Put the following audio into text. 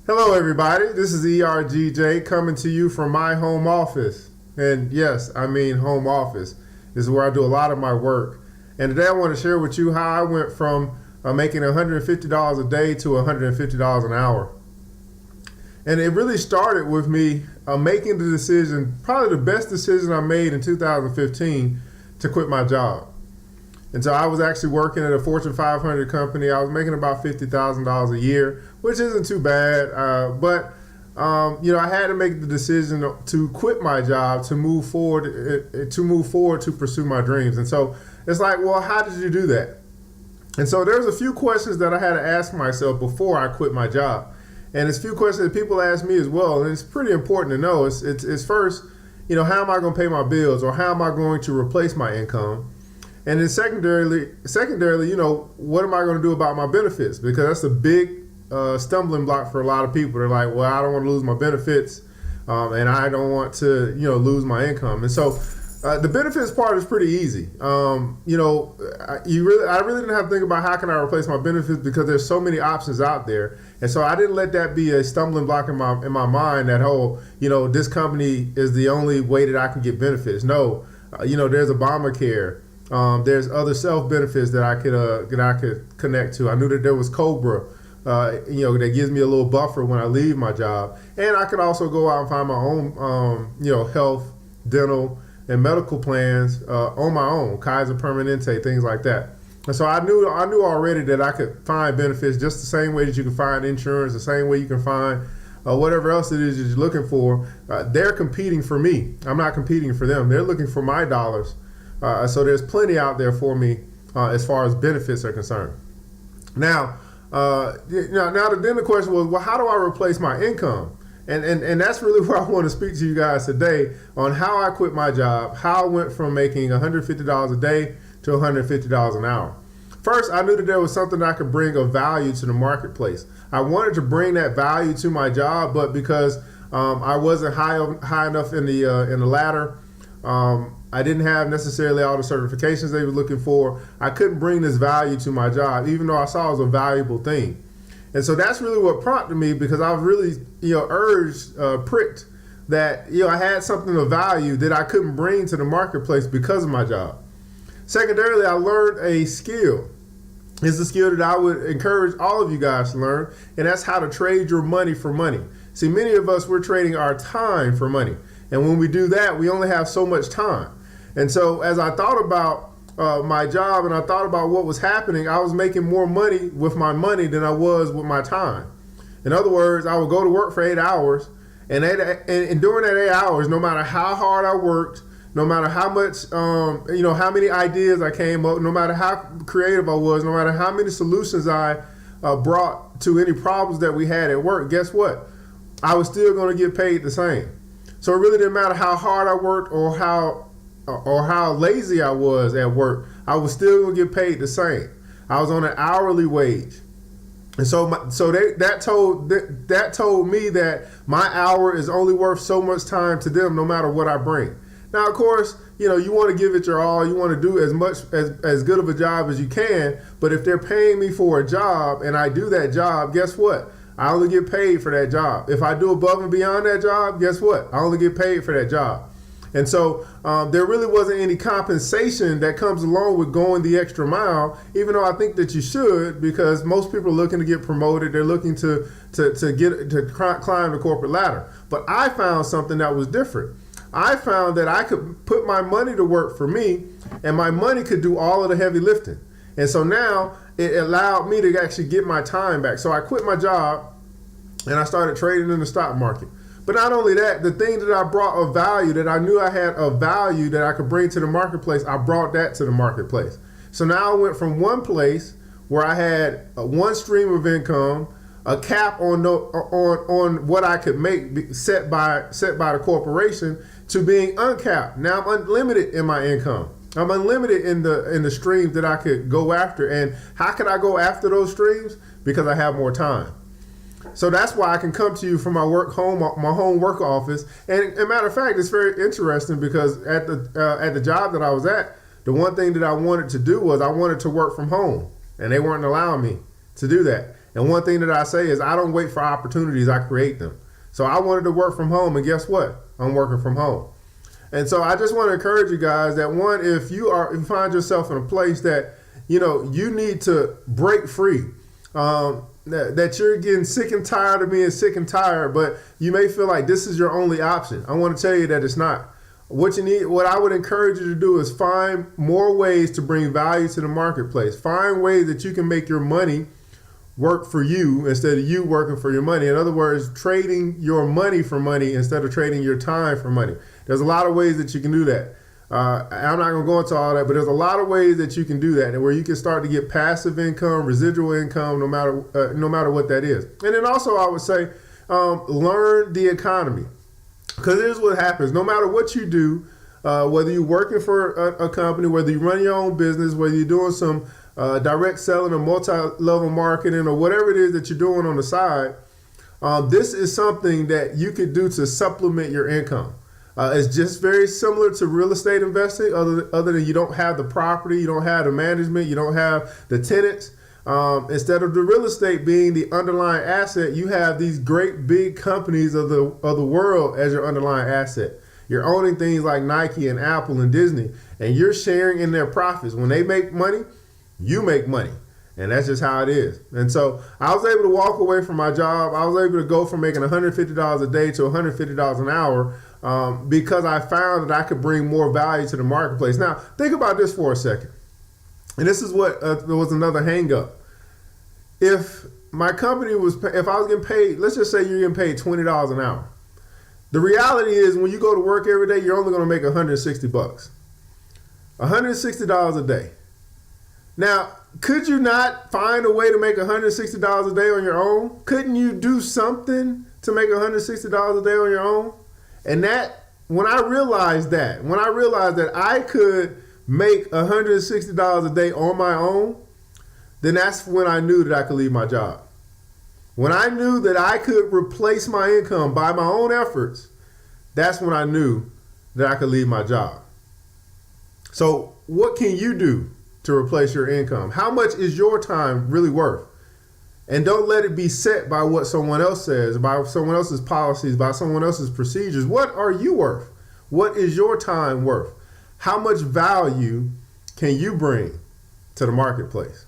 Hello, everybody. This is ERGJ coming to you from my home office. And yes, I mean home office. This is where I do a lot of my work. And today I want to share with you how I went from making $150 a day to $150 an hour. And it really started with me making the decision, probably the best decision I made in 2015, to quit my job. And so I was actually working at a Fortune 500 company. I was making about $50,000 a year, which isn't too bad. But I had to make the decision to quit my job to move forward, to pursue my dreams. And so it's like, well, how did you do that? And so there's a few questions that I had to ask myself before I quit my job. And it's a few questions that people ask me as well. And it's pretty important to know. It's first, how am I going to pay my bills, or how am I going to replace my income? And then secondarily, what am I going to do about my benefits? Because that's a big stumbling block for a lot of people. They're like, well, I don't want to lose my benefits, and I don't want to, lose my income. And so the benefits part is pretty easy. I really didn't have to think about how can I replace my benefits, because there's so many options out there. And so I didn't let that be a stumbling block in my mind that, this company is the only way that I can get benefits. No, there's Obamacare. There's other self benefits that I could connect to. I knew that there was Cobra, that gives me a little buffer when I leave my job, and I could also go out and find my own, health, dental, and medical plans on my own, Kaiser Permanente, things like that. And so I knew already that I could find benefits just the same way that you can find insurance, the same way you can find whatever else it is that you're looking for. They're competing for me. I'm not competing for them. They're looking for my dollars. So there's plenty out there for me as far as benefits are concerned. Now the question was, well, how do I replace my income? And that's really where I want to speak to you guys today on how I quit my job, how I went from making $150 a day to $150 an hour. First, I knew that there was something that I could bring of value to the marketplace. I wanted to bring that value to my job, but because I wasn't high enough in the ladder, I didn't have necessarily all the certifications they were looking for. I couldn't bring this value to my job, even though I saw it was a valuable thing. And so that's really what prompted me, because I was really, pricked that, I had something of value that I couldn't bring to the marketplace because of my job. Secondarily, I learned a skill. It's a skill that I would encourage all of you guys to learn, and that's how to trade your money for money. See, many of us, we're trading our time for money. And when we do that, we only have so much time. And so as I thought about my job and I thought about what was happening, I was making more money with my money than I was with my time. In other words, I would go to work for 8 hours, and during that 8 hours, no matter how hard I worked, no matter how much, how many ideas I came up, no matter how creative I was, no matter how many solutions I brought to any problems that we had at work, guess what? I was still going to get paid the same. So it really didn't matter how hard I worked or how lazy I was at work. I was still going to get paid the same. I was on an hourly wage. And so that told me that my hour is only worth so much time to them, no matter what I bring. Now, of course, you want to give it your all. You want to do as good of a job as you can. But if they're paying me for a job and I do that job, guess what? I only get paid for that job. If I do above and beyond that job, guess what? I only get paid for that job. And so there really wasn't any compensation that comes along with going the extra mile, even though I think that you should, because most people are looking to get promoted. They're looking to climb the corporate ladder. But I found something that was different. I found that I could put my money to work for me, and my money could do all of the heavy lifting. And so now it allowed me to actually get my time back. So I quit my job and I started trading in the stock market. But not only that, the thing that I brought of value, that I knew I had of value that I could bring to the marketplace, I brought that to the marketplace. So now I went from one place where I had one stream of income, a cap on what I could make set by the corporation, to being uncapped. Now I'm unlimited in my income. I'm unlimited in the streams that I could go after. And how can I go after those streams? Because I have more time. So that's why I can come to you from my home work office. And as a matter of fact, it's very interesting, because at the job that I was at, the one thing that I wanted to do was I wanted to work from home, and they weren't allowing me to do that. And one thing that I say is I don't wait for opportunities, I create them. So I wanted to work from home, and guess what? I'm working from home. And so I just want to encourage you guys that one, if you find yourself in a place that, you need to break free, that you're getting sick and tired of being sick and tired, but you may feel like this is your only option. I want to tell you that it's not. What I would encourage you to do is find more ways to bring value to the marketplace. Find ways that you can make your money work for you instead of you working for your money. In other words, trading your money for money instead of trading your time for money. There's a lot of ways that you can do that. I'm not going to go into all that, but there's a lot of ways that you can do that, and where you can start to get passive income, residual income, no matter what that is. And then also, I would say, learn the economy, because here's what happens: no matter what you do, whether you're working for a company, whether you run your own business, whether you're doing some direct selling or multi-level marketing or whatever it is that you're doing on the side, this is something that you could do to supplement your income. It's just very similar to real estate investing, other than you don't have the property, you don't have the management, you don't have the tenants. Instead of the real estate being the underlying asset, you have these great big companies of the world as your underlying asset. You're owning things like Nike and Apple and Disney, and you're sharing in their profits. When they make money, you make money. And that's just how it is. And so I was able to walk away from my job. I was able to go from making $150 a day to $150 an hour because I found that I could bring more value to the marketplace. Now, think about this for a second. And this is what was another hang up. If my company if I was getting paid, let's just say you're getting paid $20 an hour. The reality is when you go to work every day, you're only going to make $160. $160 a day. Now, could you not find a way to make $160 a day on your own? Couldn't you do something to make $160 a day on your own? And when I realized that I could make $160 a day on my own, then that's when I knew that I could leave my job. When I knew that I could replace my income by my own efforts, that's when I knew that I could leave my job. So what can you do to replace your income? How much is your time really worth? And don't let it be set by what someone else says, by someone else's policies, by someone else's procedures. What are you worth? What is your time worth? How much value can you bring to the marketplace?